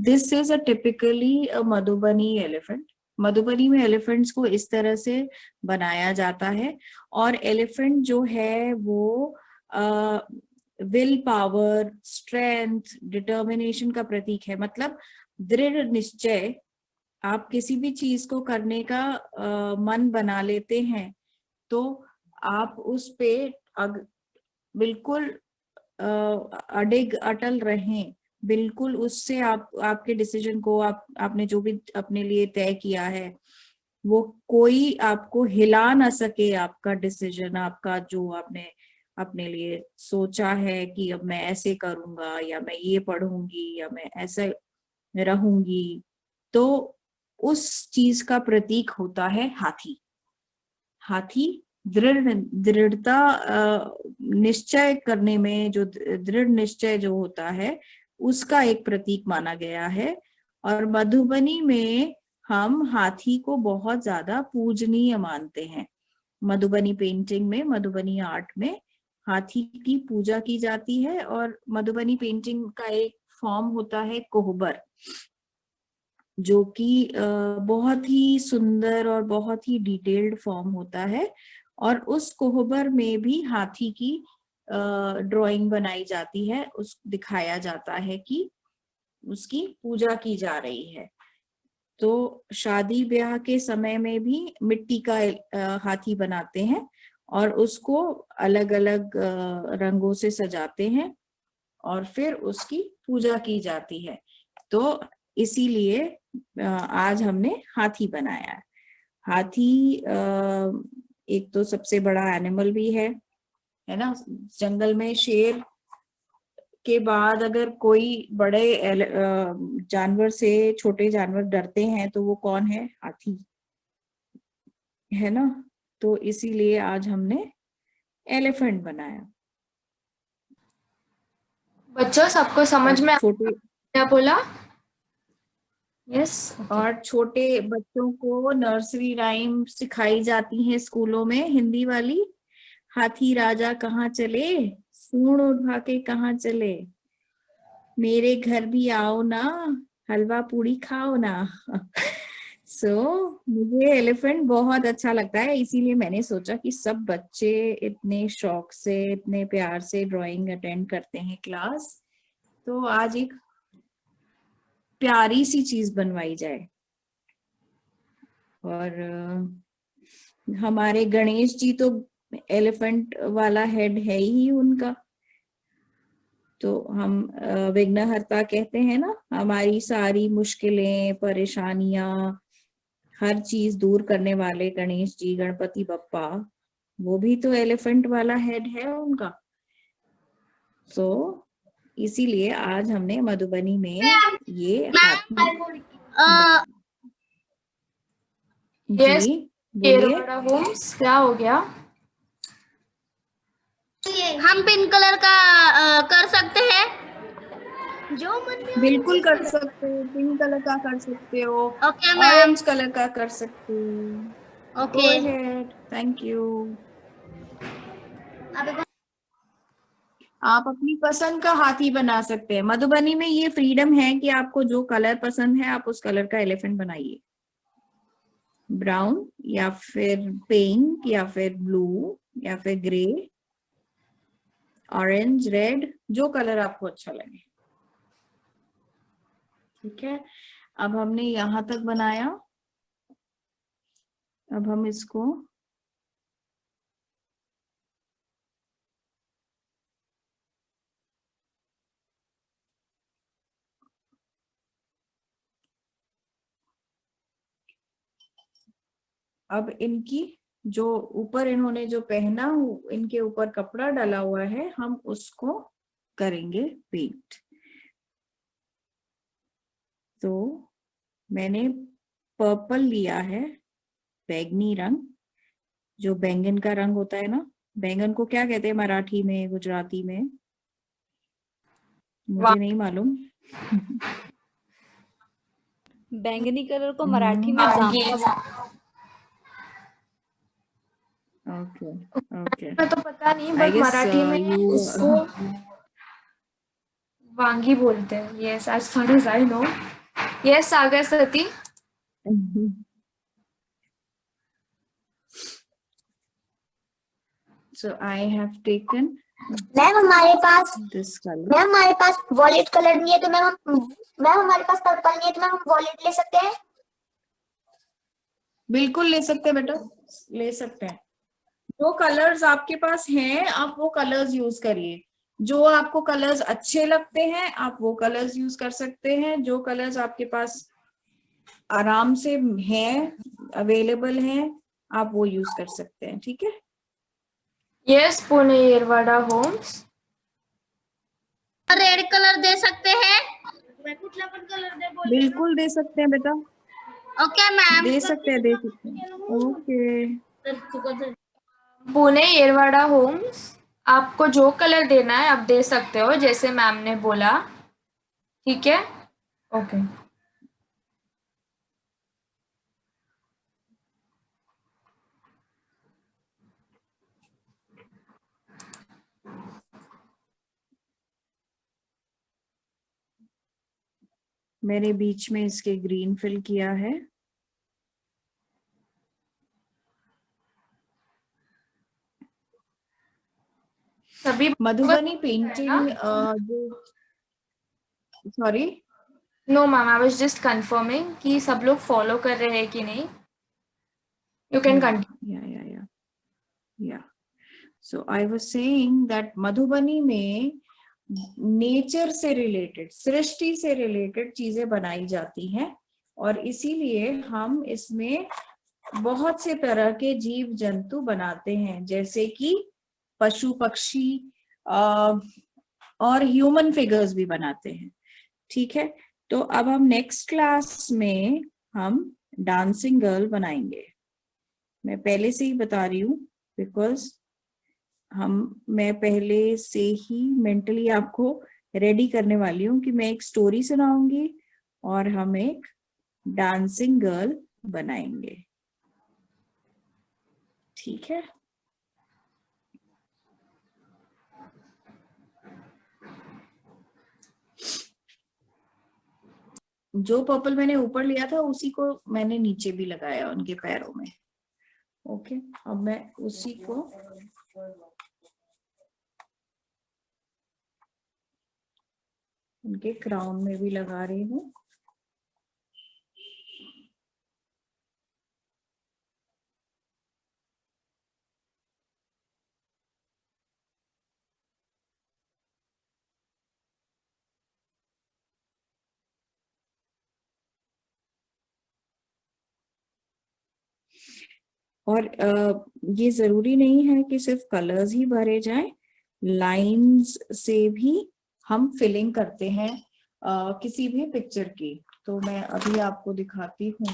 This is a typically Madhubani elephant. Madhubani में एलिफेंट्स को इस तरह से बनाया जाता है, और एलिफेंट जो है वो विल पावर, स्ट्रेंथ, डिटर्मिनेशन का प्रतीक है। मतलब दृढ़ निश्चय, आप किसी भी चीज को करने का मन बना लेते हैं तो आप उस पे बिल्कुल अडिग अटल रहें, बिल्कुल उससे आप आपके डिसीजन को, आपने जो भी अपने लिए तय किया है वो कोई आपको हिला ना सके। आपका डिसीजन, आपका जो आपने अपने लिए सोचा है कि अब मैं ऐसे करूंगा, या मैं ये पढ़ूंगी, या मैं ऐसे रहूंगी, तो उस चीज का प्रतीक होता है हाथी। हाथी दृढ़ता, निश्चय करने में जो दृढ़ निश्चय जो होता है उसका एक प्रतीक माना गया है। और मधुबनी में हम हाथी को बहुत ज्यादा पूजनीय मानते हैं। मधुबनी पेंटिंग में, मधुबनी आर्ट में हाथी की पूजा की जाती है। और मधुबनी पेंटिंग का एक फॉर्म होता है कोहबर, जो कि बहुत ही सुंदर और बहुत ही डिटेल्ड फॉर्म होता है। और उस कोहबर में भी हाथी की ड्राइंग बनाई जाती है, उस दिखाया जाता है कि उसकी पूजा की जा रही है। तो शादी ब्याह के समय में भी मिट्टी का हाथी बनाते हैं और उसको अलग अलग रंगों से सजाते हैं और फिर उसकी पूजा की जाती है। तो इसीलिए आज हमने हाथी बनाया है। हाथी एक तो सबसे बड़ा एनिमल भी है ना। जंगल में शेर के बाद अगर कोई बड़े जानवर से छोटे जानवर डरते हैं तो वो कौन है? हाथी, है ना। तो इसीलिए आज हमने एलिफेंट बनाया। बच्चों सबको समझ में छोटे क्या बोला? यस। और छोटे बच्चों को नर्सरी राइम सिखाई जाती है स्कूलों में, हिंदी वाली। हाथी राजा कहाँ चले, सूंड उठा के कहाँ चले, मेरे घर भी आओ ना, हलवा पूड़ी खाओ ना। मुझे एलिफेंट बहुत अच्छा लगता है, इसीलिए मैंने सोचा कि सब बच्चे इतने शौक से, इतने प्यार से ड्राइंग अटेंड करते हैं क्लास, तो आज एक प्यारी सी चीज बनवाई जाए। और हमारे गणेश जी तो एलिफेंट वाला हेड है ही उनका, तो हम विघ्नहर्ता कहते हैं ना। हमारी सारी मुश्किलें, परेशानियां, हर चीज दूर करने वाले गणेश जी, गणपति बप्पा, वो भी तो एलिफेंट वाला हेड है उनका। इसीलिए आज हमने मधुबनी में ये हाथी यस। जी बोलिए। होम्स क्या हो गया? हम पिंक कलर का कर सकते हैं, जो मन में बिल्कुल कर सकते हो, पिंक कलर का कर सकते हो, ओके मैम। ऑरेंज कलर का कर सकते हो। Go okay. Ahead, thank you. अभी आप अपनी पसंद का हाथी बना सकते हैं। मधुबनी में ये फ्रीडम है कि आपको जो कलर पसंद है आप उस कलर का एलिफेंट बनाइए, ब्राउन या फिर पिंक या फिर ब्लू या फिर ग्रे, ऑरेंज, रेड, जो कलर आपको अच्छा लगे। ठीक है, अब हमने यहां तक बनाया। अब हम इसको अब इनकी जो ऊपर इन्होंने जो पहना, इनके ऊपर कपड़ा डाला हुआ है, हम उसको करेंगे पेंट। तो मैंने पर्पल लिया है, बैंगनी रंग, जो बैंगन का रंग होता है ना। बैंगन को क्या कहते हैं मराठी में, गुजराती में? मुझे नहीं मालूम। बैंगनी कलर को मराठी में जामुन। ओके ओके, मैं तो पता नहीं, आई बट गेस मराठी में यू उसको वांगी बोलते हैं। Yes, as far as I know. Yes Sagar Sati. so I have taken ma'am हमारे पास this color. मैम हमारे पास वॉलेट कलर नहीं है तो मैम हमारे पास पर्पल नहीं है तो मैम हम वॉलेट ले सकते हैं? बिल्कुल ले सकते हैं बेटा, ले सकते हैं। जो कलर्स आपके पास हैं आप वो कलर्स यूज करिए। जो आपको कलर्स अच्छे लगते हैं आप वो कलर्स यूज कर सकते हैं। जो कलर्स आपके पास आराम से हैं, अवेलेबल हैं, आप वो यूज कर सकते हैं। ठीक है। Yes Pune Yerawada Homes. Red colour दे सकते हैं? मैं कुठला पण कलर दे बोल बिल्कुल दे सकते हैं बेटा, ओके मैम। दे सकते हैं, दे सकते हैं। ओके। पुणे येरवाड़ा होम्स, आपको जो कलर देना है आप दे सकते हो, जैसे मैम ने बोला। ठीक है, ओके। मैंने बीच में इसके ग्रीन फिल किया है। सभी मधुबनी पेंटिंग जो, sorry, no ma'am, I was just confirming कि सब लोग फॉलो कर रहे हैं कि नहीं। You can continue. yeah. So I was saying that Madhubani में नेचर से रिलेटेड, सृष्टि से रिलेटेड चीजें बनाई जाती हैं और इसीलिए हम इसमें बहुत से तरह के जीव जंतु बनाते हैं, जैसे कि पशु पक्षी और ह्यूमन फिगर्स भी बनाते हैं। ठीक है, तो अब हम नेक्स्ट क्लास में हम डांसिंग गर्ल बनाएंगे। मैं पहले से ही बता रही हूँ बिकॉज मैं पहले से ही मेंटली आपको रेडी करने वाली हूँ कि मैं एक स्टोरी सुनाऊंगी और हम एक डांसिंग गर्ल बनाएंगे। ठीक है, जो पर्पल मैंने ऊपर लिया था उसी को मैंने नीचे भी लगाया उनके पैरों में। ओके, अब मैं उसी को उनके क्राउन में भी लगा रही हूँ। और ये जरूरी नहीं है कि सिर्फ कलर्स ही भरे जाएं, लाइंस से भी हम फिलिंग करते हैं किसी भी पिक्चर की। तो मैं अभी आपको दिखाती हूँ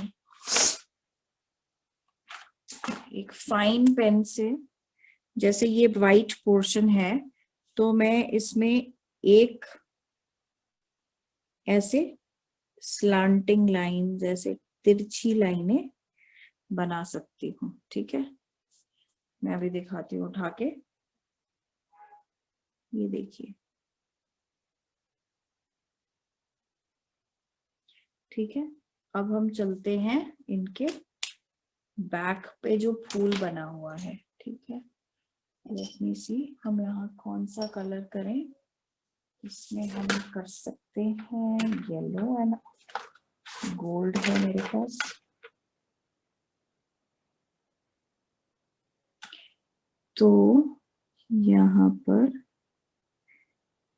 एक फाइन पेन से। जैसे ये वाइट पोर्शन है तो मैं इसमें एक ऐसे स्लांटिंग लाइन, जैसे तिरछी लाइनें बना सकती हूँ। ठीक है, मैं अभी दिखाती हूँ उठा के। ये देखिए, ठीक है। अब हम चलते हैं इनके बैक पे जो फूल बना हुआ है। ठीक है, लेट मी सी हम यहाँ कौन सा कलर करें। इसमें हम कर सकते हैं येलो एंड गोल्ड है मेरे पास। तो यहाँ पर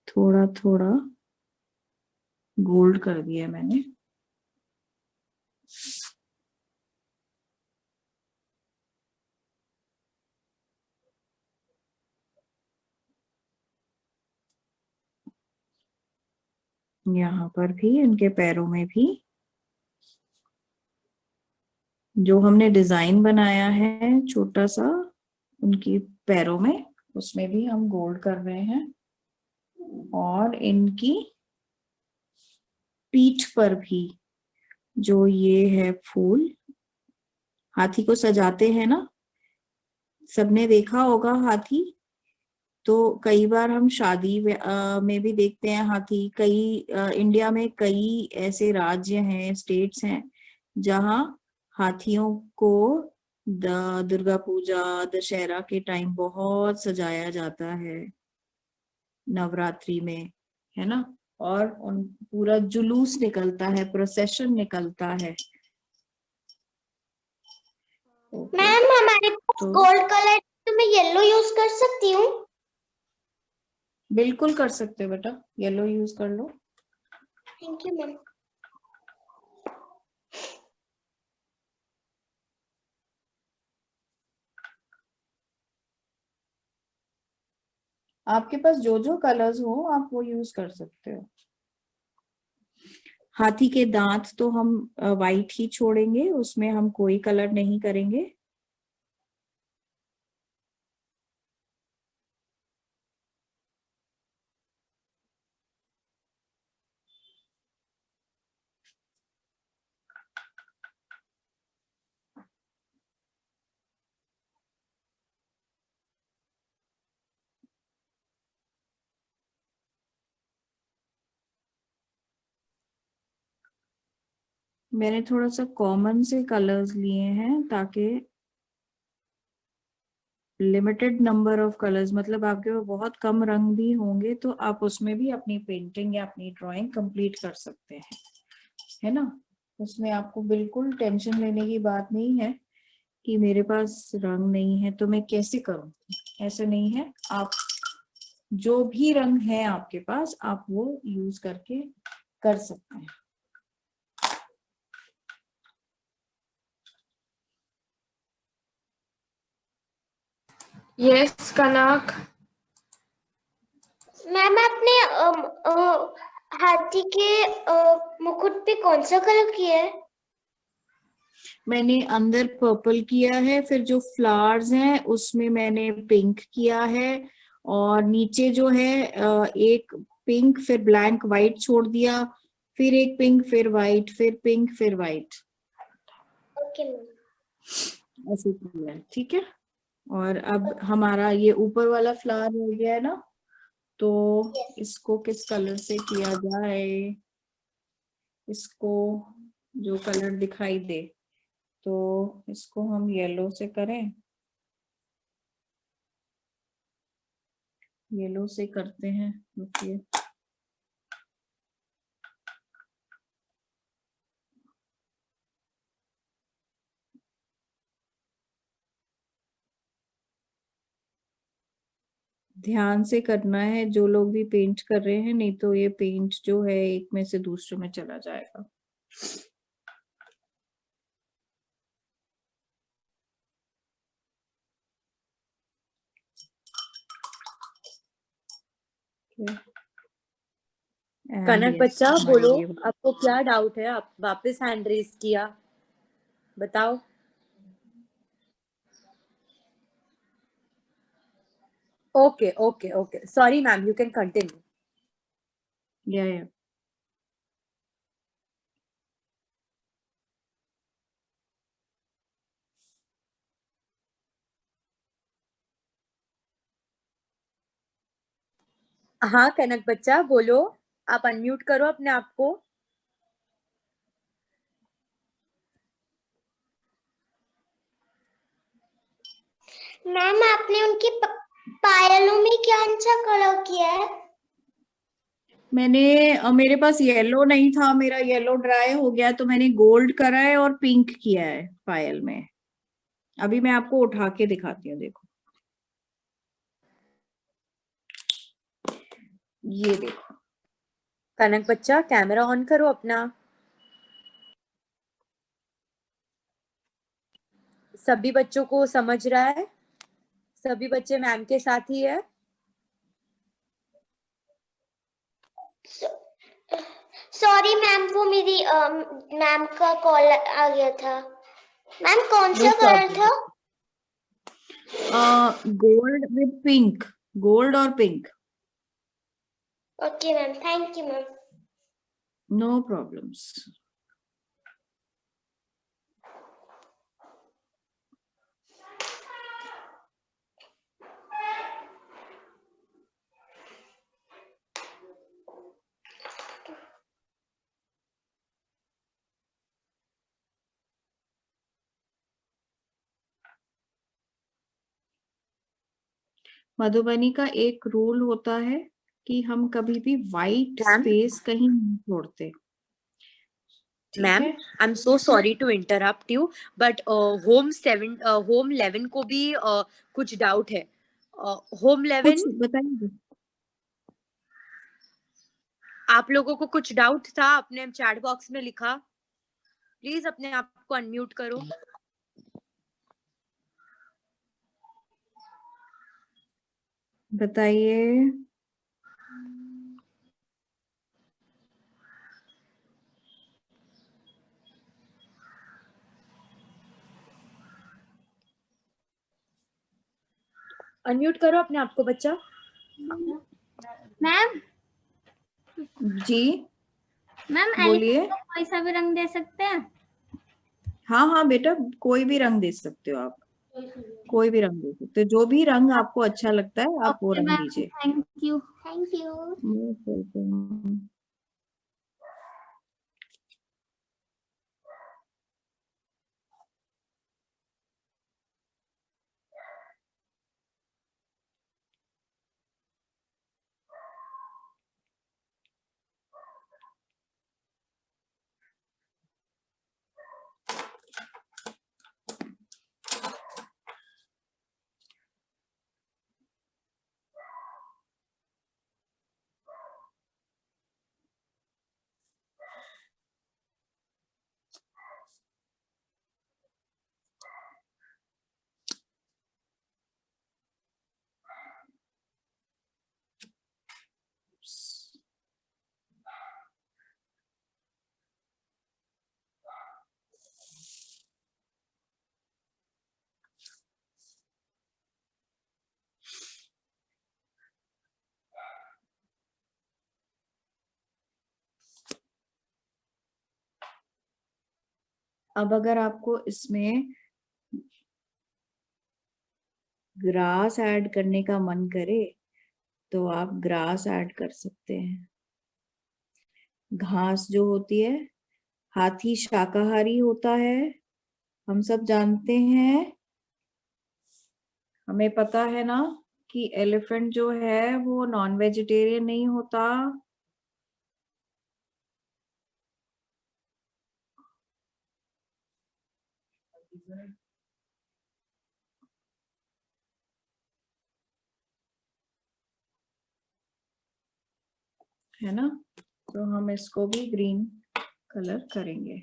थोड़ा थोड़ा गोल्ड कर दिया मैंने। यहाँ पर भी, उनके पैरों में भी जो हमने डिजाइन बनाया है छोटा सा उनकी पैरों में, उसमें भी हम गोल्ड कर रहे हैं। और इनकी पीठ पर भी जो ये है फूल, हाथी को सजाते हैं ना, सबने देखा होगा हाथी। तो कई बार हम शादी में भी देखते हैं हाथी। इंडिया में कई ऐसे राज्य हैं, स्टेट्स हैं, जहाँ हाथियों को दुर्गा पूजा, दशहरा के टाइम बहुत सजाया जाता है, नवरात्रि में, है ना। और उन पूरा जुलूस निकलता है, प्रोसेशन निकलता है। मैम हमारे पास गोल्ड कलर, तो मैं येलो यूज कर सकती हूँ? बिल्कुल कर सकते हो बेटा, येलो यूज कर लो। Thank you ma'am. आपके पास जो जो कलर्स हो आप वो यूज कर सकते हो। हाथी के दांत तो हम वाइट ही छोड़ेंगे, उसमें हम कोई कलर नहीं करेंगे। मैंने थोड़ा सा कॉमन से कलर्स लिए हैं ताकि लिमिटेड नंबर ऑफ कलर्स, मतलब आपके पास बहुत कम रंग भी होंगे तो आप उसमें भी अपनी पेंटिंग या अपनी ड्राइंग कंप्लीट कर सकते हैं, है ना। उसमें आपको बिल्कुल टेंशन लेने की बात नहीं है कि मेरे पास रंग नहीं है तो मैं कैसे करूं, ऐसा नहीं है। आप जो भी रंग है आपके पास आप वो यूज करके कर सकते हैं। यस कनक। मैम आपने हाथी के मुकुट पे कौन सा कलर किया है? मैंने अंदर पर्पल किया है, फिर जो फ्लावर्स हैं उसमें मैंने पिंक किया है, और नीचे जो है एक पिंक फिर ब्लैंक व्हाइट छोड़ दिया, फिर एक पिंक फिर व्हाइट फिर पिंक फिर व्हाइट, ओके मैम। ऐसे किया है, ठीक है। और अब हमारा ये ऊपर वाला फ्लावर हो गया है ना, तो इसको किस कलर से किया जाए, इसको जो कलर दिखाई दे, तो इसको हम येलो से करें। येलो से करते हैं, रुकिए। ध्यान से करना है जो लोग भी पेंट कर रहे हैं, नहीं तो ये पेंट जो है एक में से दूसरे में चला जाएगा। कनक बच्चा बोलो, आपको क्या डाउट है? आप वापस हैंड रेज किया, बताओ। Okay okay okay, sorry ma'am, you can continue. या हाँ कनक बच्चा बोलो, आप अनम्यूट करो अपने आप को। मैम आपने उनकी पायलों में कौन सा कलर किया है? मेरे पास येलो नहीं था, मेरा येलो ड्राई हो गया तो मैंने गोल्ड करा है और पिंक किया है पायल में। अभी मैं आपको उठा के दिखाती हूँ, देखो ये देखो। कनक बच्चा कैमरा ऑन करो अपना। सभी बच्चों को समझ रहा है? सभी बच्चे मैम के साथ ही है? सॉरी मैम, वो मेरी मैम का कॉल आ गया था। मैम कौन सा कलर था? गोल्ड विद पिंक, गोल्ड और pink. Okay ma'am, thank you ma'am. No problems. Madhubani का एक रूल होता है कि हम कभी भी वाइट मैम? स्पेस कहीं नहीं छोड़ते। ठीक मैम, है? I am so sorry to interrupt you, but home 11 को भी कुछ डाउट है। होम 11 कुछ बताइए। आप लोगों को कुछ डाउट था, अपने चैट बॉक्स में लिखा। प्लीज अपने आप को अनम्यूट करो। बताइए। अनम्यूट करो अपने आप को बच्चा। मैम जी मैम बोलिए। एलिफेंट को कोई सा भी रंग दे सकते हैं? हाँ हाँ बेटा, कोई भी रंग दे सकते हो आप, कोई भी रंग दे सकते हो, जो भी रंग आपको अच्छा लगता है आप वो ओके रंग मैम, दीजिए। Thank you. Thank you. Most welcome. अब अगर आपको इसमें ग्रास ऐड करने का मन करे तो आप ग्रास ऐड कर सकते हैं। घास जो होती है, हाथी शाकाहारी होता है, हम सब जानते हैं। हमें पता है ना कि एलिफेंट जो है वो नॉन वेजिटेरियन नहीं होता। है ना? तो हम इसको भी ग्रीन कलर करेंगे।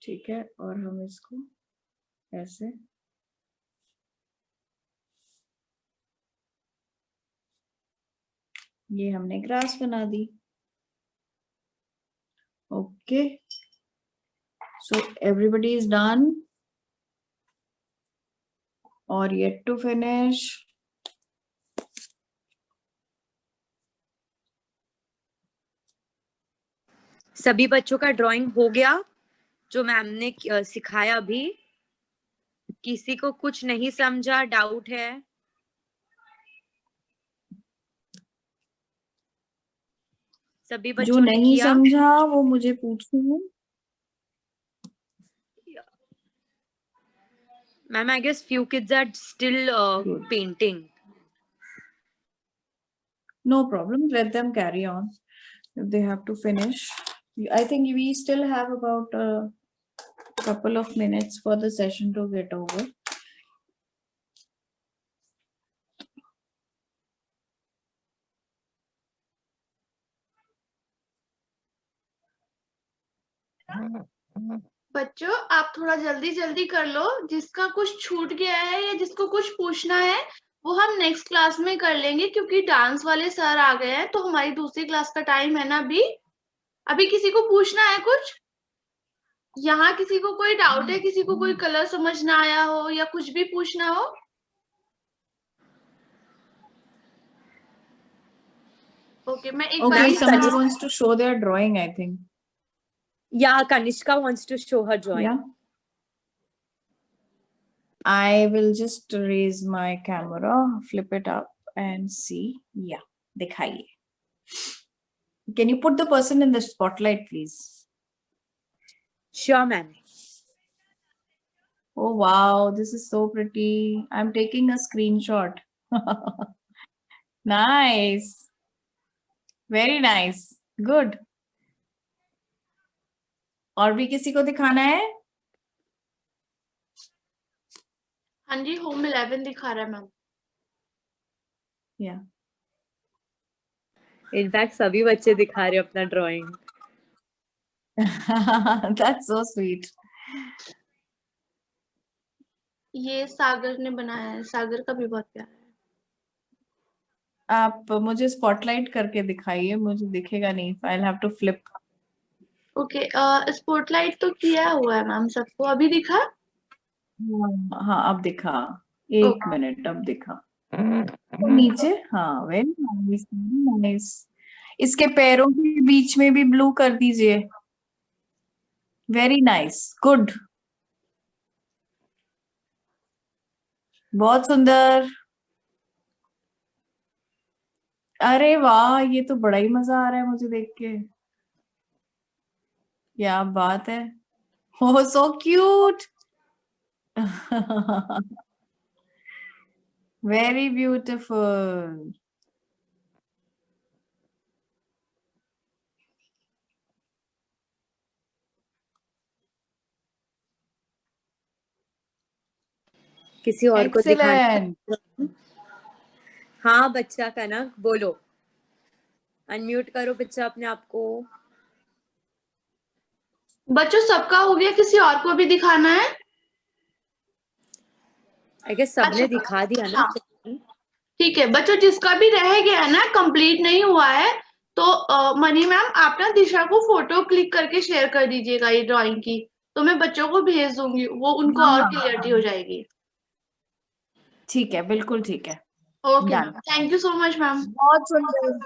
ठीक है, और हम इसको ऐसे ये हमने ग्रास बना दी। Okay, so everybody is done और येट टू फिनिश। सभी बच्चों का ड्राइंग हो गया जो मैम ने सिखाया अभी? किसी को कुछ नहीं समझा, डाउट है? सभी जो बच्चों ने नहीं किया? समझा वो मुझे पूछो। Ma'am, I guess few kids are still Good. painting. No problem. Let them carry on. If they have to finish. I think we still have about a couple of minutes for the session to get over. बच्चों आप थोड़ा जल्दी जल्दी कर लो, जिसका कुछ छूट गया है या जिसको कुछ पूछना है वो हम नेक्स्ट क्लास में कर लेंगे, क्योंकि डांस वाले सर आ गए हैं तो हमारी दूसरी क्लास का टाइम है ना अभी। अभी किसी को पूछना है कुछ? यहाँ किसी को कोई डाउट है, किसी को कोई कलर समझ ना आया हो या कुछ भी पूछना हो? ओके, मैं एक Okay, bar somebody wants to show their drawing, I think. Yeah, Kanishka wants to show her drawing. Yeah. I will just raise my camera, flip it up and see. Yeah, dikhaiye. Can you put the person in the spotlight, please? Sure, ma'am. Oh, wow, this is so pretty. I'm taking a screenshot. Nice. Very nice. Good. और भी किसी को दिखाना है? हाँ जी, होम 11 दिखा रहा है मैम। Yeah. इनफैक्ट सभी बच्चे दिखा रहे अपना ड्राइंग। That's so sweet. ये सागर ने बनाया है, सागर का भी बहुत प्यारा है। आप मुझे स्पॉटलाइट करके दिखाइए, मुझे दिखेगा नहीं। I'll have to flip. Okay, spotlight तो किया हुआ है मैम सबको, अभी दिखा? हाँ अब दिखा। एक मिनट, अब दिखा। तो नीचे, हाँ, वेरी नाइस, वेरी नाइस। इसके पैरों के बीच में भी ब्लू कर दीजिए। वेरी नाइस, गुड, बहुत सुंदर। अरे वाह, ये तो बड़ा ही मजा आ रहा है मुझे देख के। क्या बात है, oh so cute. Very beautiful. किसी और को दिखाना? Excellent. हाँ बच्चा कनक बोलो, अनम्यूट करो बच्चा अपने आप को। बच्चों सबका हो गया, किसी और को भी दिखाना है? आई गेस सबने अच्छा, दिखा दिया ना। ठीक है बच्चों, जिसका भी रह गया है ना, कंप्लीट नहीं हुआ है, तो मनी मैम आप ना दिशा को फोटो क्लिक करके शेयर कर दीजिएगा ये ड्राइंग की, तो मैं बच्चों को भेज दूंगी, वो उनको और क्लियरिटी हो जाएगी। ठीक है, बिल्कुल ठीक है। Okay, Done. Thank you so much ma'am. बहुत सुंदर।